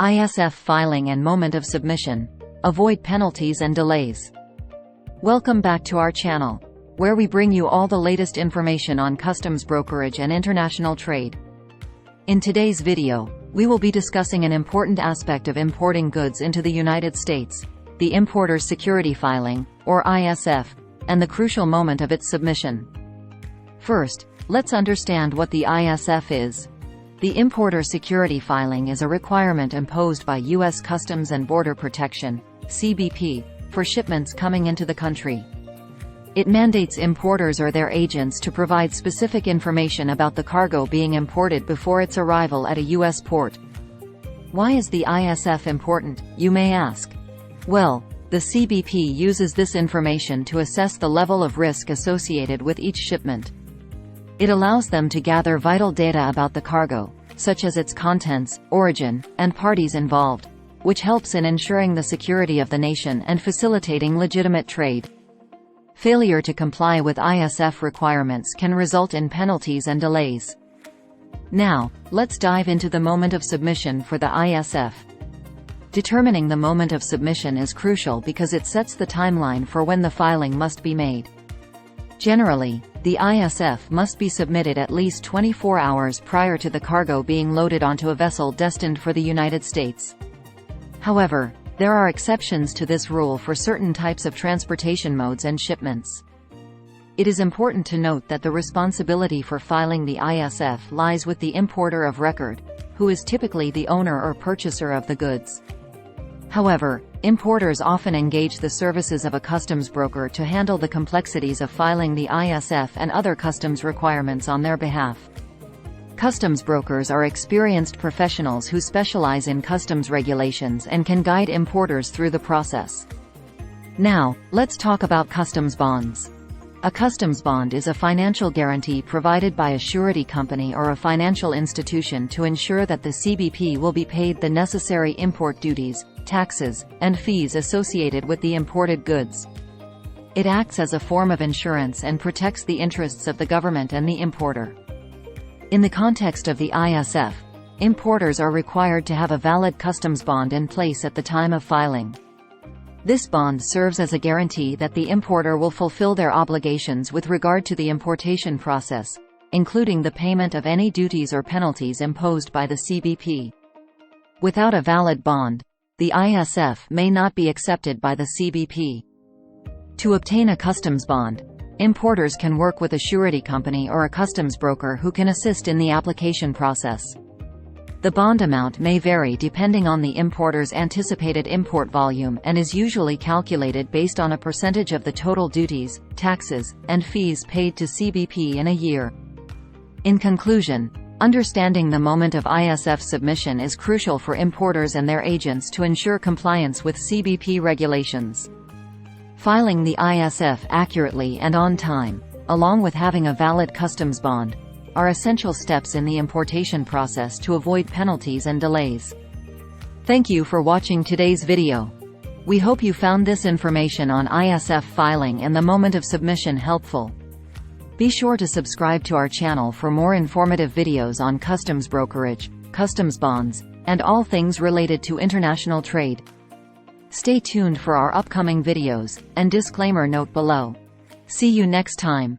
ISF filing and moment of submission. Avoid penalties and delays. Welcome back to our channel, where we bring you all the latest information on customs brokerage and international trade. In today's video, we will be discussing an important aspect of importing goods into the United States, the importer's security filing, or ISF, and the crucial moment of its submission. First, let's understand what the ISF is. The importer security filing is a requirement imposed by U.S. Customs and Border Protection, CBP, for shipments coming into the country. It mandates importers or their agents to provide specific information about the cargo being imported before its arrival at a U.S. port. Why is the ISF important, you may ask? Well, the CBP uses this information to assess the level of risk associated with each shipment. It allows them to gather vital data about the cargo, such as its contents, origin, and parties involved, which helps in ensuring the security of the nation and facilitating legitimate trade. Failure to comply with ISF requirements can result in penalties and delays. Now, let's dive into the moment of submission for the ISF. Determining the moment of submission is crucial because it sets the timeline for when the filing must be made. Generally, the ISF must be submitted at least 24 hours prior to the cargo being loaded onto a vessel destined for the United States. However, there are exceptions to this rule for certain types of transportation modes and shipments. It is important to note that the responsibility for filing the ISF lies with the importer of record, who is typically the owner or purchaser of the goods. However, importers often engage the services of a customs broker to handle the complexities of filing the ISF and other customs requirements on their behalf. Customs brokers are experienced professionals who specialize in customs regulations and can guide importers through the process. Now, let's talk about customs bonds. A customs bond is a financial guarantee provided by a surety company or a financial institution to ensure that the CBP will be paid the necessary import duties, taxes, and fees associated with the imported goods. It acts as a form of insurance and protects the interests of the government and the importer. In the context of the ISF, importers are required to have a valid customs bond in place at the time of filing. This bond serves as a guarantee that the importer will fulfill their obligations with regard to the importation process, including the payment of any duties or penalties imposed by the CBP. Without a valid bond, the ISF may not be accepted by the CBP. To obtain a customs bond, importers can work with a surety company or a customs broker who can assist in the application process. The bond amount may vary depending on the importer's anticipated import volume and is usually calculated based on a percentage of the total duties, taxes, and fees paid to CBP in a year. In conclusion, understanding the moment of ISF submission is crucial for importers and their agents to ensure compliance with CBP regulations. Filing the ISF accurately and on time, along with having a valid customs bond, are essential steps in the importation process to avoid penalties and delays. Thank you for watching today's video. We hope you found this information on ISF filing and the moment of submission helpful. Be sure to subscribe to our channel for more informative videos on customs brokerage, customs bonds, and all things related to international trade. Stay tuned for our upcoming videos, and disclaimer note below. See you next time.